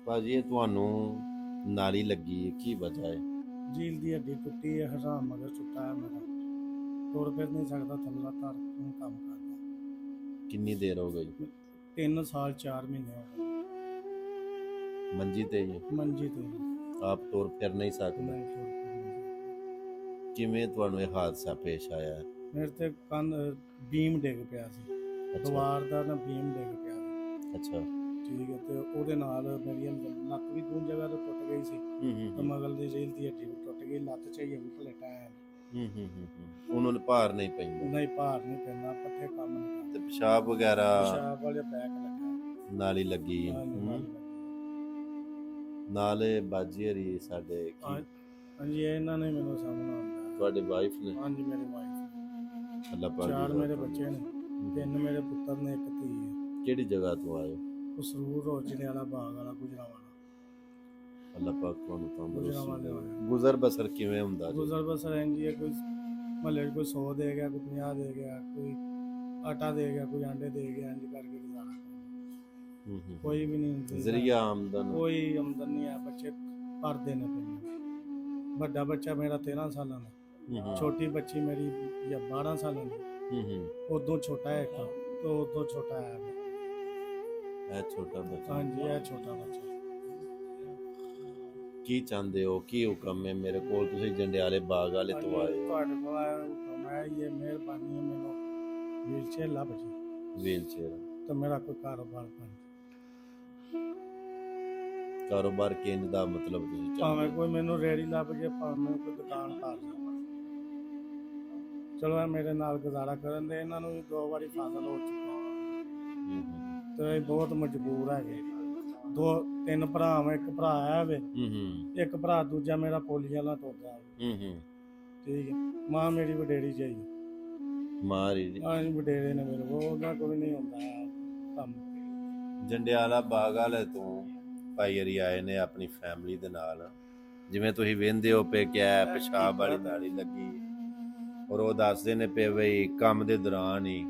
ਭਾਜੀ ਇਹ ਤੁਹਾਨੂੰ ਨਾਲੀ ਲੱਗੀ ਹੈ, ਕੀ ਵਜ੍ਹਾ ਹੈ? ਝੀਲ ਦੀ ਹੱਡੀ ਟੁੱਟੀ ਹੈ, ਹਰਾਮ ਮਗਰ ਟੁੱਟਾ ਹੈ ਮੇਰਾ। ਤੁਰ ਫਿਰ ਨਹੀਂ ਸਕਦਾ, ਥੱਲਾ ਧਰ ਨੂੰ ਕੰਮ ਕਰਦਾ। ਕਿੰਨੀ ਦੇਰ ਹੋ ਗਈ? 3 ਸਾਲ 4 ਮਹੀਨੇ ਹੋ ਗਏ ਮੰਜੀ ਤੇ ਹੀ? ਮੰਜੀ ਤੇ। ਆਪ ਤੁਰ ਫਿਰ ਨਹੀਂ ਸਕਦੇ? ਨਹੀਂ ਤੁਰ ਫਿਰ ਨਹੀਂ ਸਕਦਾ। ਕਿਵੇਂ ਤੁਹਾਨੂੰ ਇਹ ਹਾਦਸਾ ਪੇਸ਼ ਆਇਆ ਹੈ? ਮੇਰੇ ਤੇ ਕੰਨ ਬੀਮ ਡਿੱਗ ਪਿਆ ਸੀ, ਅੱਛਾ ਦੀਵਾਰ ਦਾ ਨਾ ਬੀਮ ਡਿੱਗ ਪਿਆ ਸੀ। ਅੱਛਾ। ਠੀਕ ਹੈ, ਤੇ ਉਹਦੇ ਨਾਲ ਮੇਰੀ ਲੱਤ ਵੀ ਦੋ ਜਗ੍ਹਾ ਤੋਂ ਟੁੱਟ ਗਈ ਸੀ। ਤੇ ਮਗਲ ਦੀ ਝੀਲ ਦੀ ਹੱਡੀ ਵੀ ਟੁੱਟ ਗਈ, ਲੱਤ ਚਾਹੀਏ ਵੀ ਪਲੇਟਾਂ ਹੈ। ਉਹਨਾਂ ਨੂੰ ਭਾਰ ਨਹੀਂ ਪੈਂਦਾ? ਨਹੀਂ, ਭਾਰ ਨਹੀਂ ਪੈਂਦਾ, ਪੱਠੇ ਕੰਮ ਨਹੀਂ ਤੇ ਕਰਦੇ। ਪਿਸ਼ਾਬ ਵਗੈਰਾ? ਪਿਸ਼ਾਬ ਵਾਲੇ ਬੈਕ ਲੱਗਾ ਨਾਲੀ ਲੱਗੀ? ਨਾਲੇ ਬਾਜੀ ਹਰੀ ਸਾਡੇ ਹਾਂਜੀ, ਇਹਨਾਂ ਨੇ ਮੈਨੂੰ ਸਾਹਮਣਾ ਆਉਂਦਾ। ਤੁਹਾਡੇ ਵਾਈਫ ਨੇ? ਹਾਂਜੀ, ਮੇਰੇ ਵਾਈਫ। ਅੱਲਾਹ ਪਾਕ 4 ਮੇਰੇ ਬੱਚੇ ਨੇ, 3 ਮੇਰੇ ਪੁੱਤਰ ਨੇ, 1 ਧੀ ਹੈ। ਕਿਹੜੀ ਜਗ੍ਹਾ ਤੋਂ ਆਏ? ਉਸਰੂਰ ਰੋਜਨੇ ਵਾਲਾ ਬਾਗ ਵਾਲਾ ਗੁਜਰਾਵਾਲਾ। ਅੱਲਾਹ ਪਾਕ ਤੁਹਾਨੂੰ ਤੰਦਰੁਸਤੀ ਗੁਜਰਾਵਾਲੇ ਦੇਵੇ। ਵਾਲੇ। ਗੁਜ਼ਰ ਬਸਰ ਕਿਵੇਂ ਹੁੰਦਾ ਜੀ? ਗੁਜ਼ਰ ਬਸਰ ਇੰਜੀ ਹੈ, ਕੋਈ ਮਹੱਲੇ 'ਚ ਕੋਈ 100 ਦੇ ਗਿਆ, ਕੋਈ 50 ਦੇ ਗਿਆ, ਕੋਈ ਆਟਾ ਦੇ ਗਿਆ, ਕੋਈ ਆਂਡੇ ਦੇ ਗਿਆ, ਇੰਜ ਕਰਕੇ ਗੁਜ਼ਾਰਾ ਕਰਦਾ। ਕੋਈ ਵੀ ਨਹੀਂ ਜ਼ਰੀਆ ਆਮਦਨ? ਕੋਈ ਆਮਦਨ ਨਹੀਂ ਹੈ। ਬੱਚੇ ਭਰਦੇ ਨੇ ਪਏ। ਵੱਡਾ ਬੱਚਾ ਮੇਰਾ 13 ਸਾਲਾਂ ਦਾ, ਛੋਟੀ ਬੱਚੀ ਮੇਰੀ 12 ਸਾਲਾਂ ਦੀ। ਉਦੋਂ ਛੋਟਾ ਹੈ ਇੱਕ, ਤੇ ਉਦੋਂ ਛੋਟਾ ਹੈ ਇਹ ਛੋਟਾ ਬੱਚਾ? ਹਾਂਜੀ, ਇਹ ਛੋਟਾ ਬੱਚਾ। ਕੀ ਚਾਹੁੰਦੇ ਹੋ, ਕੀ ਹੁਕਮ ਹੈ? ਮੇਰੇ ਕੋਲ ਤੁਸੀਂ ਜੰਡਿਆਲੇ ਬਾਗ ਵਾਲੇ ਤੋਂ ਆਏ ਹੋ। ਤੁਹਾਡੇ ਕੋਲ ਆਇਆ ਹੁਕਮ ਹੈ, ਇਹ ਮਿਹਰਬਾਨੀ ਹੈ, ਮੈਨੂੰ ਵੀਲਚੇਅਰ ਲੱਭ ਜੀ ਵੀਲ ਚੇਅਰ? ਤੇ ਮੇਰਾ ਕੋਈ ਕਾਰੋਬਾਰ ਬਣ। ਕਾਰੋਬਾਰ ਕਿੰਜ ਦਾ ਮਤਲਬ ਤੁਸੀਂ ਭਾਵੇਂ ਚਾਹੁੰਦੇ ਹੋ? ਕੋਈ ਮੈਨੂੰ ਰੇੜੀ ਲੱਭ ਜੇ, ਭਾਵੇਂ ਕੋਈ ਦੁਕਾਨ ਪਾ ਦੇ। ਚਲੋ ਇਹ ਮੇਰੇ ਨਾਲ ਗੁਜ਼ਾਰਾ ਕਰਨ ਦੇ। ਇਹਨਾਂ ਨੂੰ ਵੀ 2 ਵਾਰੀ ਫਾਸਲ ਹੋ ਚੁੱਕਾ ਤੇ ਇਹ ਬਹੁਤ ਮਜਬੂਰ ਹੈਗੇ। 2-3 ਭਰਾ ਵਾ, ਇੱਕ ਭਰਾ ਹੈ ਵੇ, ਇੱਕ ਭਰਾ ਦੂਜਾ ਮੇਰਾ ਪੋਲੀਆਂ ਨਾਲ ਟੁੱਟਦਾ। ਠੀਕ ਹੈ, ਮਾਂ ਮੇਰੀ ਵਡੇਰੀ ਜਾਈ ਮਾਰੀ ਜੀ। ਹਾਂ, ਵਡੇਰੇ ਨੇ ਮੇਰੇ ਕੋਲ, ਉਹਦਾ ਕੋਈ ਨਹੀਂ ਹੁੰਦਾ ਕੰਮ। ਜੰਡਿਆਲਾ ਬਾਗ ਵਾਲੇ ਤੋਂ ਭਾਈ ਹਰੀ ਆਏ ਨੇ ਆਪਣੀ ਫੈਮਿਲੀ ਦੇ ਨਾਲ। ਜਿਵੇਂ ਤੁਸੀਂ ਵੇਖਦੇ ਹੋ ਪਏ ਕਿ ਇਹ ਪਿਸ਼ਾਬ ਵਾਲੀ ਨਾਲੀ ਲੱਗੀ, ਔਰ ਉਹ ਦੱਸਦੇ ਨੇ ਪਏ ਬਈ ਕੰਮ ਦੇ ਦੌਰਾਨ ਹੀ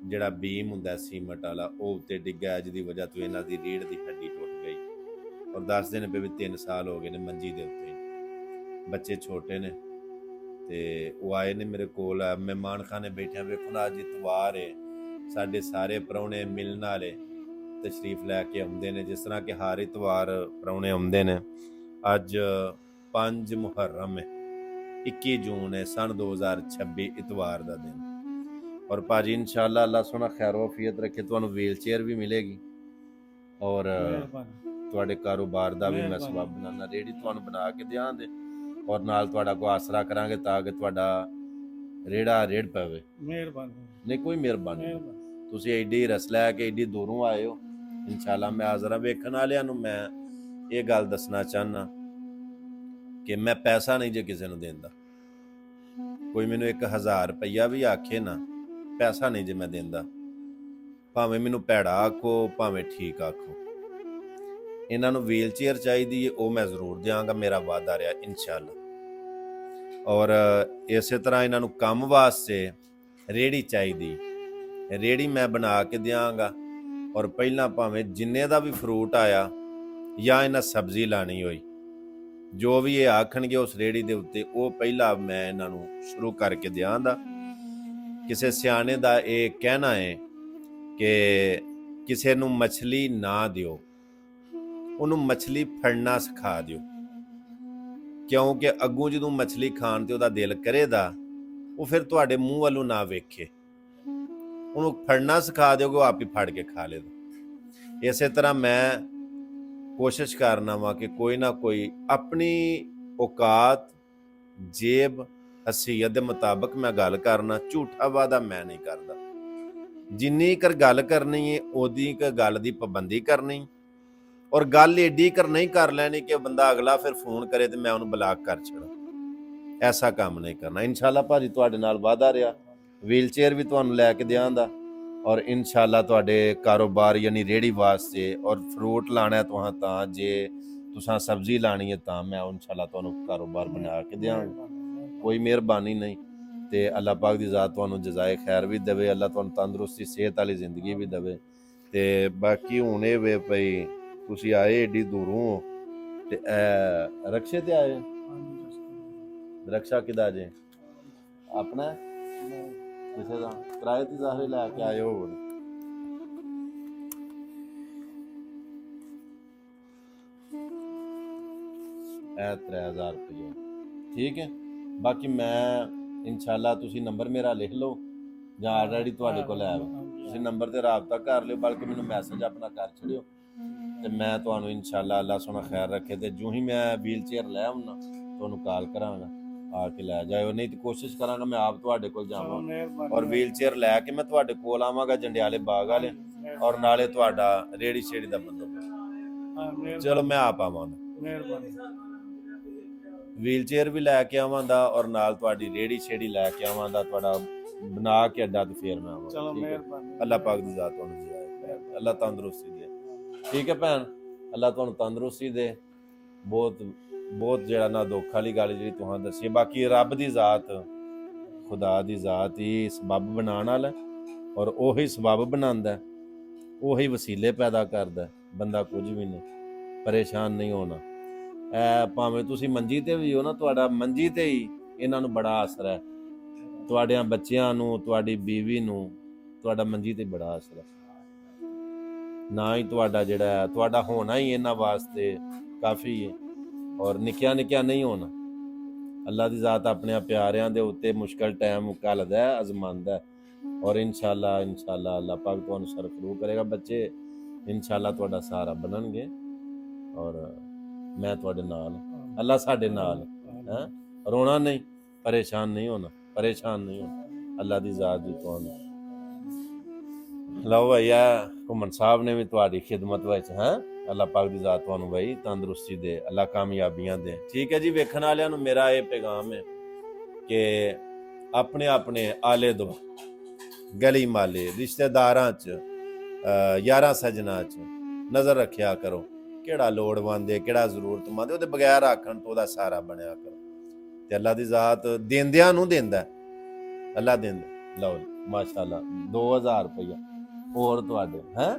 ਜਿਹੜਾ ਬੀਮ ਹੁੰਦਾ ਸੀਮਟ ਵਾਲਾ ਉਹ ਉੱਤੇ ਡਿੱਗਾ, ਜਿਹਦੀ ਵਜ੍ਹਾ ਤੋਂ ਇਹਨਾਂ ਦੀ ਰੀੜ੍ਹ ਦੀ ਹੱਡੀ ਟੁੱਟ ਗਈ। ਔਰ ਦੱਸਦੇ ਨੇ ਪਏ ਵੀ 3 ਸਾਲ ਹੋ ਗਏ ਨੇ ਮੰਜੀ ਦੇ ਉੱਤੇ, ਬੱਚੇ ਛੋਟੇ ਨੇ। ਤੇ ਉਹ ਆਏ ਨੇ ਮੇਰੇ ਕੋਲ, ਮਹਿਮਾਨ ਖਾਨੇ ਬੈਠਿਆ। ਵੇਖੋ ਨਾ, ਅੱਜ ਇਤਵਾਰ ਹੈ, ਸਾਡੇ ਸਾਰੇ ਪ੍ਰਾਹੁਣੇ ਮਿਲਣ ਵਾਲੇ ਤਸ਼ਰੀਫ ਲੈ ਕੇ ਆਉਂਦੇ ਨੇ, ਜਿਸ ਤਰ੍ਹਾਂ ਕਿ ਹਰ ਇਤਵਾਰ ਪ੍ਰਾਹੁਣੇ ਆਉਂਦੇ ਨੇ। ਅੱਜ 5 ਮੁਹर्रम ਹੈ, 21 ਜੂਨ ਹੈ, ਸਨ 2026, ਇਤਵਾਰ ਦਾ ਦਿਨ। ਔਰ ਭਾਜੀ ਇਨਸ਼ਾਅੱਲਾ ਅੱਲਾਹ ਸੋਹਣਾ ਖੈਰ ਵਫੀਅਤ ਰੱਖੇ, ਤੁਹਾਨੂੰ ਵੀਲ ਚੇਅਰ ਵੀ ਮਿਲੇਗੀ ਔਰ ਤੁਹਾਡੇ ਕਾਰੋਬਾਰ ਦਾ ਵੀ ਮੈਂ ਸਬਬ ਬਣਾਉਣਾ। ਰੇੜੀ ਤੁਹਾਨੂੰ ਬਣਾ ਕੇ ਦਿਆਂਗੇ ਔਰ ਨਾਲ ਤੁਹਾਡਾ ਕੋਈ ਆਸਰਾ ਕਰਾਂਗੇ ਤਾਂ ਕਿ ਤੁਹਾਡਾ ਰੇੜਾ ਰੇੜ ਪਵੇ। ਮਿਹਰਬਾਨੀ। ਨਹੀਂ ਕੋਈ ਮਿਹਰਬਾਨੀ, ਤੁਸੀਂ ਐਡੀ ਰਸ ਲੈ ਕੇ ਐਡੀ ਦੂਰੋਂ ਆਏ ਹੋ। ਇਨਸ਼ਾਅੱਲਾ ਮੈਂ ਹਾਜ਼ਰ ਹਾਂ। ਵੇਖਣ ਵਾਲਿਆਂ ਨੂੰ ਮੈਂ ਇਹ ਗੱਲ ਦੱਸਣਾ ਚਾਹੁੰਦਾ ਕਿ ਮੈਂ ਪੈਸਾ ਨਹੀਂ ਜੇ ਕਿਸੇ ਨੂੰ ਦਿੰਦਾ। ਕੋਈ ਮੈਨੂੰ 1000 ਰੁਪਈਆ ਵੀ ਆਖੇ ਨਾ, ਪੈਸਾ ਨਹੀਂ ਜੇ ਮੈਂ ਦਿੰਦਾ। ਭਾਵੇਂ ਮੈਨੂੰ ਭੈੜਾ ਆਖੋ, ਭਾਵੇਂ ਠੀਕ ਆਖੋ। ਇਹਨਾਂ ਨੂੰ ਵੀਲ ਚੇਅਰ ਚਾਹੀਦੀ ਹੈ, ਉਹ ਮੈਂ ਜ਼ਰੂਰ ਦਿਆਂਗਾ, ਮੇਰਾ ਵਾਅਦਾ ਰਿਹਾ ਇਨਸ਼ਾਅੱਲਾ। ਔਰ ਇਸੇ ਤਰ੍ਹਾਂ ਇਹਨਾਂ ਨੂੰ ਕੰਮ ਵਾਸਤੇ ਰੇੜੀ ਚਾਹੀਦੀ, ਰੇੜੀ ਮੈਂ ਬਣਾ ਕੇ ਦਿਆਂਗਾ। ਔਰ ਪਹਿਲਾਂ ਭਾਵੇਂ ਜਿੰਨੇ ਦਾ ਵੀ ਫਰੂਟ ਆਇਆ ਜਾਂ ਇਹਨਾਂ ਸਬਜ਼ੀ ਲਾਣੀ ਹੋਈ, ਜੋ ਵੀ ਇਹ ਆਖਣਗੇ ਉਸ ਰੇੜੀ ਦੇ ਉੱਤੇ, ਉਹ ਪਹਿਲਾਂ ਮੈਂ ਇਹਨਾਂ ਨੂੰ ਸ਼ੁਰੂ ਕਰਕੇ ਦਿਆਂਗਾ। ਕਿਸੇ ਸਿਆਣੇ ਦਾ ਇਹ ਕਹਿਣਾ ਹੈ ਕਿ ਕਿਸੇ ਨੂੰ ਮਛਲੀ ਨਾ ਦਿਓ, ਉਹਨੂੰ ਮਛਲੀ ਫੜਨਾ ਸਿਖਾ ਦਿਓ, ਕਿਉਂਕਿ ਅੱਗੋਂ ਜਦੋਂ ਮਛਲੀ ਖਾਣ ਤੇ ਉਹਦਾ ਦਿਲ ਕਰੇਗਾ, ਉਹ ਫਿਰ ਤੁਹਾਡੇ ਮੂੰਹ ਵੱਲੋਂ ਨਾ ਵੇਖੇ। ਉਹਨੂੰ ਫੜਨਾ ਸਿਖਾ ਦਿਓਗੇ, ਉਹ ਆਪ ਹੀ ਫੜ ਕੇ ਖਾ ਲੇਗਾ। ਇਸੇ ਤਰ੍ਹਾਂ ਮੈਂ ਕੋਸ਼ਿਸ਼ ਕਰਨਾ ਵਾ ਕਿ ਕੋਈ ਨਾ ਕੋਈ ਆਪਣੀ ਔਕਾਤ, ਜੇਬ, ਹਸੀਅਤ ਦੇ ਮੁਤਾਬਕ ਮੈਂ ਗੱਲ ਕਰਨਾ। ਝੂਠਾ ਵਾਦਾ ਮੈਂ ਨਹੀਂ ਕਰਦਾ। ਜਿੰਨੀ ਕਰ ਗੱਲ ਕਰਨੀ ਹੈ ਉਹਦੀ ਕ ਗੱਲ ਦੀ ਪਾਬੰਦੀ ਕਰਨੀ, ਔਰ ਗੱਲ ਏਡੀ ਕਰ ਨਹੀਂ ਕਰ ਲੈਣੀ ਕਿ ਬੰਦਾ ਅਗਲਾ ਫਿਰ ਫੋਨ ਕਰੇ ਤੇ ਮੈਂ ਉਹਨੂੰ ਬਲਾਕ ਕਰ ਛੱਡਾਂ। ਐਸਾ ਕੰਮ ਨਹੀਂ ਕਰਨਾ। ਇਨਸ਼ਾਅੱਲਾ ਭਾਜੀ ਤੁਹਾਡੇ ਨਾਲ ਵਾਅਦਾ ਰਿਹਾ, ਵੀਲ ਚੇਅਰ ਵੀ ਤੁਹਾਨੂੰ ਲੈ ਕੇ ਦਿਆਂਗਾ ਔਰ ਇਨਸ਼ਾਅੱਲਾ ਤੁਹਾਡੇ ਕਾਰੋਬਾਰ ਯਾਨੀ ਰੇੜੀ ਵਾਸਤੇ ਔਰ ਫਰੂਟ ਲਾਣਾ ਤੁਹਾਂ ਤਾਂ, ਜੇ ਤੁਸਾਂ ਸਬਜ਼ੀ ਲਾਣੀ ਹੈ ਤਾਂ ਮੈਂ ਇਨਸ਼ਾਅੱਲਾ ਤੁਹਾਨੂੰ ਕਾਰੋਬਾਰ ਬਣਾ ਕੇ ਦਿਆਂਗਾ। ਕੋਈ ਮਿਹਰਬਾਨੀ ਨਹੀਂ। ਤੇ ਅੱਲਾਹ ਪਾਕ ਦੀ ਜ਼ਾਤ ਤੁਹਾਨੂੰ ਜਜ਼ਾਏ ਖੈਰ ਵੀ ਦੇਵੇ, ਅੱਲਾਹ ਤੁਹਾਨੂੰ ਤੰਦਰੁਸਤੀ, ਸਿਹਤ ਵਾਲੀ ਜ਼ਿੰਦਗੀ ਵੀ ਦੇਵੇ। ਤੇ ਬਾਕੀ ਹੁਣ ਇਹ ਵੇ ਪਈ ਤੁਸੀਂ ਆਏ ਏਡੀ ਦੂਰੋਂ ਹੋ ਤੇ ਰਕਸ਼ੇ ਤੇ ਆਏ ਹੋ? ਹਾਂਜੀ ਰਸਤੇ ਰਕਸ਼ਾ ਕਿਦਾ ਜੇ ਆਪਣਾ ਕਿਸੇ ਦਾ ਕਿਰਾਏ ਤੇ ਜ਼ਾਹਰ ਲੈ ਕੇ ਆਏ ਹੋ? ਇਹ 3000 ਰੁਪਏ ਠੀਕ ਹੈ। ਬਾਕੀ ਮੈਂ ਇਨਸ਼ਾਅੱਲਾ ਤੁਸੀਂ ਨੰਬਰ ਮੇਰਾ ਲਿਖ ਲਓ ਜਾਂ ਆਲਰੇਡੀ ਤੁਹਾਡੇ ਕੋਲ ਹੈ ਤੁਸੀਂ ਨੰਬਰ ਤੇ ਰਾਬਤਾ ਕਰ ਲਿਓ, ਬਲਕਿ ਮੈਨੂੰ ਮੈਸੇਜ ਆਪਣਾ ਕਰ ਛੱਡਿਓ ਤੇ ਮੈਂ ਤੁਹਾਨੂੰ ਇਨਸ਼ਾਅੱਲਾ ਅੱਲਾ ਸੋਹਣਾ ਖੈਰ ਰੱਖੇ ਤੇ ਜੂ ਹੀ ਮੈਂ ਵੀਲ ਚੇਅਰ ਲੈ ਆਉਣਾ ਤੁਹਾਨੂੰ ਕਾਲ ਕਰਾਂਗਾ, ਆ ਕੇ ਲੈ ਜਾਇਓ। ਨਹੀਂ ਤੇ ਕੋਸ਼ਿਸ਼ ਕਰਾਂਗਾ ਮੈਂ ਆਪ ਤੁਹਾਡੇ ਕੋਲ ਜਾਵਾਂ ਔਰ ਵੀਲ ਚੇਅਰ ਲੈ ਕੇ ਮੈਂ ਤੁਹਾਡੇ ਕੋਲ ਆਵਾਂਗਾ ਜੰਡਿਆਲੇ ਬਾਗ ਵਾਲੇ, ਔਰ ਨਾਲੇ ਤੁਹਾਡਾ ਰੇੜੀ ਛੇੜੀ ਦਾ ਬੰਦੋਬਸਤ। ਚਲੋ ਮੈਂ ਆਪ ਆਵਾਂਗਾ, ਮਿਹਰਬਾਨੀ। ਵੀਲ ਚੇਅਰ ਵੀ ਲੈ ਕੇ ਆਵਾਂਗਾ ਔਰ ਨਾਲ ਤੁਹਾਡੀ ਰੇੜੀ ਛੇੜੀ ਲੈ ਕੇ ਆਵਾਂਗਾ, ਤੁਹਾਡਾ ਬਣਾ ਕੇ ਅੱਡਾ ਤੇ ਫੇਰ ਮੈਂ ਆਵਾਂਗਾ। ਚਲੋ ਠੀਕ ਹੈ? ਮਿਹਰਬਾਨੀ। ਅੱਲਾਹ ਪਾਕ ਦੀ ਜ਼ਾਤ ਤੁਹਾਨੂੰ ਜਿਆਏ, ਅੱਲਾਹ ਤੰਦਰੁਸਤੀ ਦੇ। ਠੀਕ ਹੈ ਭੈਣ, ਅੱਲਾਹ ਤੁਹਾਨੂੰ ਤੰਦਰੁਸਤੀ ਦੇ। ਬਹੁਤ ਬਹੁਤ ਜਿਹੜਾ ਨਾ ਦੁੱਖ ਵਾਲੀ ਗੱਲ ਜਿਹੜੀ ਤੁਹਾਨੂੰ ਦੱਸੀ, ਬਾਕੀ ਰੱਬ ਦੀ ਜ਼ਾਤ ਖੁਦਾ ਦੀ ਜ਼ਾਤ ਹੀ ਸਬਬ ਬਣਾਉਣ ਵਾਲਾ ਔਰ ਉਹੀ ਸਬਬ ਬਣਾਉਂਦਾ, ਉਹੀ ਵਸੀਲੇ ਪੈਦਾ ਕਰਦਾ, ਬੰਦਾ ਕੁਝ ਵੀ ਨਹੀਂ। ਪਰੇਸ਼ਾਨ ਨਹੀਂ ਹੋਣਾ। ਭਾਵੇਂ ਤੁਸੀਂ ਮੰਜੀ ਤੇ ਵੀ ਹੋ ਨਾ, ਤੁਹਾਡਾ ਮੰਜੀ ਤੇ ਹੀ ਇਹਨਾਂ ਨੂੰ ਬੜਾ ਅਸਰ ਹੈ, ਤੁਹਾਡਿਆਂ ਬੱਚਿਆਂ ਨੂੰ, ਤੁਹਾਡੀ ਬੀਵੀ ਨੂੰ, ਤੁਹਾਡਾ ਮੰਜੀ ਤੇ ਬੜਾ ਅਸਰ ਹੈ। ਨਾ ਹੀ ਤੁਹਾਡਾ ਜਿਹੜਾ ਤੁਹਾਡਾ ਹੋਣਾ ਹੀ ਇਹਨਾਂ ਵਾਸਤੇ ਕਾਫੀ ਹੈ ਔਰ ਨਿੱਕਿਆ ਨਿੱਕਿਆ ਨਹੀਂ ਹੋਣਾ। ਅੱਲਾ ਦੀ ਜ਼ਾਤ ਆਪਣੇ ਪਿਆਰਿਆਂ ਦੇ ਉੱਤੇ ਮੁਸ਼ਕਲ ਟਾਈਮ ਘੱਲਦਾ ਹੈ, ਅਜ਼ਮਾਉਂਦਾ ਔਰ ਇਨਸ਼ਾਅੱਲਾ ਇਨਸ਼ਾਅੱਲਾ ਅੱਲਾਹ ਪਾਕ ਤੁਹਾਨੂੰ ਸਰਫਰੂ ਕਰੇਗਾ। ਬੱਚੇ ਇਨਸ਼ਾਅੱਲਾ ਤੁਹਾਡਾ ਸਹਾਰਾ ਬਣਨਗੇ ਔਰ ਮੈਂ ਤੁਹਾਡੇ ਨਾਲ, ਅੱਲਾ ਸਾਡੇ ਨਾਲ ਹੈ। ਰੋਣਾ ਨਹੀਂ, ਪਰੇਸ਼ਾਨ ਨਹੀਂ ਹੋਣਾ, ਪਰੇਸ਼ਾਨ ਨਹੀਂ ਹੋਣਾ। ਅੱਲਾ ਦੀ ਜ਼ਾਤ ਦੀ ਤੁਹਾਨੂੰ ਲਓ ਭਈਆ ਘੁੰਮਣ ਸਾਹਿਬ ਨੇ ਵੀ ਤੁਹਾਡੀ ਖਿਦਮਤ ਵਿੱਚ ਹੈ। ਅੱਲਾ ਪਾਕ ਦੀ ਜ਼ਾਤ ਤੁਹਾਨੂੰ ਬਈ ਤੰਦਰੁਸਤੀ ਦੇ, ਅੱਲਾ ਕਾਮਯਾਬੀਆਂ ਦੇ। ਠੀਕ ਹੈ ਜੀ, ਵੇਖਣ ਵਾਲਿਆਂ ਨੂੰ ਮੇਰਾ ਇਹ ਪੈਗਾਮ ਹੈ ਕਿ ਆਪਣੇ ਆਪਣੇ ਆਲੇ ਦੁਆਲੇ ਗਲੀ ਮਾਲੇ ਰਿਸ਼ਤੇਦਾਰਾਂ 'ਚ ਯਾਰਾਂ ਸੱਜਣਾ 'ਚ ਨਜ਼ਰ ਰੱਖਿਆ ਕਰੋ, ਕਿਹੜਾ ਲੋੜਵੰਦ ਹੈ, ਕਿਹੜਾ ਜ਼ਰੂਰਤਮੰਦ ਹੈ, ਉਹਦੇ ਬਗੈਰ ਆਖਣ ਤੋਂ ਉਹਦਾ ਸਹਾਰਾ ਬਣਿਆ ਕਰੋ। ਤੇ ਅੱਲਾ ਦੀ ਜ਼ਾਤ ਦੇਂਦਿਆਂ ਨੂੰ ਦਿੰਦਾ, ਅੱਲਾ ਦਿੰਦਾ। ਲਓ ਮਾਸ਼ਾਅੱਲਾ 2000 ਰੁਪਇਆ ਹੋਰ ਤੁਹਾਡੇ ਹੈ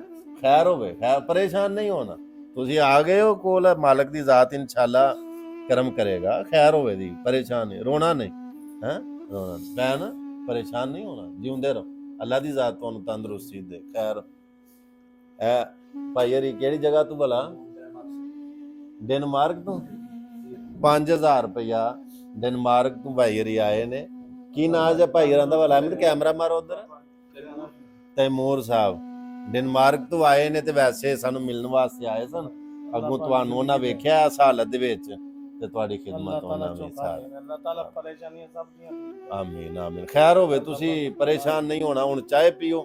ਖੈਰ ਹੋਵੇ, ਖੈਰ ਪਰੇਸ਼ਾਨ ਨਹੀਂ ਹੋਣਾ। ਤੁਸੀਂ ਆ ਗਏ ਹੋ ਕੋਲ, ਮਾਲਕ ਦੀ ਜ਼ਾਤ ਇਨਸ਼ਾਅੱਲਾ ਕਰਮ ਕਰੇਗਾ, ਖੈਰ ਹੋਵੇ ਦੀ, ਪਰੇਸ਼ਾਨ ਨਹੀਂ, ਰੋਣਾ ਨਹੀਂ ਹੈ, ਰੋਣਾ ਨਹੀਂ ਭੈਣ, ਪਰੇਸ਼ਾਨ ਨਹੀਂ ਹੋਣਾ, ਜਿਉਂਦੇ ਰਹੋ। ਅੱਲਾ ਦੀ ਜ਼ਾਤ ਤੁਹਾਨੂੰ ਤੰਦਰੁਸਤੀ ਦੇ। ਖੈਰ ਭਾਈ ਹਰੀ ਕਿਹੜੀ ਜਗ੍ਹਾ ਤੋਂ ਭਲਾ? ਡੈਨਮਾਰਕ ਤੋਂ 5000 ਰੁਪਇਆ ਡੈਨਮਾਰਕ ਤੋਂ ਭਾਈ ਹਰੀ ਆਏ ਨੇ। ਕੀ ਨਾਂ ਜੇ ਭਾਈ ਹਰਾਂ ਦਾ ਭਲਾ? ਮੈਨੂੰ ਕੈਮਰਾ ਮਾਰੋ ਉਧਰ। ਤੈਮੂਰ ਸਾਹਿਬ ਡੈਨਮਾਰਕ ਤੋਂ ਆਏ ਨੇ ਤੇ ਵੈਸੇ ਸਾਨੂੰ ਮਿਲਣ ਵਾਸਤੇ ਆਏ ਸਨ। ਅੱਗੋਂ ਤੁਹਾਨੂੰ ਉਹਨਾਂ ਵੇਖਿਆ ਇਸ ਹਾਲਤ ਦੇ ਵਿੱਚ ਤੇ ਤੁਹਾਡੀ ਖਿਦਮਤ ਉਹਨਾਂ ਨੇ ਸਾਰੀ। ਅੱਲਾਹ ਤਾਲਾ ਪਰੇਸ਼ਾਨੀਆਂ ਸਭ ਦੀਆਂ। ਆਮੀਨ ਆਮੀਨ। ਖੈਰ ਹੋਵੇ, ਤੁਸੀਂ ਪਰੇਸ਼ਾਨ ਨਹੀਂ ਹੋਣਾ। ਹੁਣ ਚਾਹ ਪੀਓ।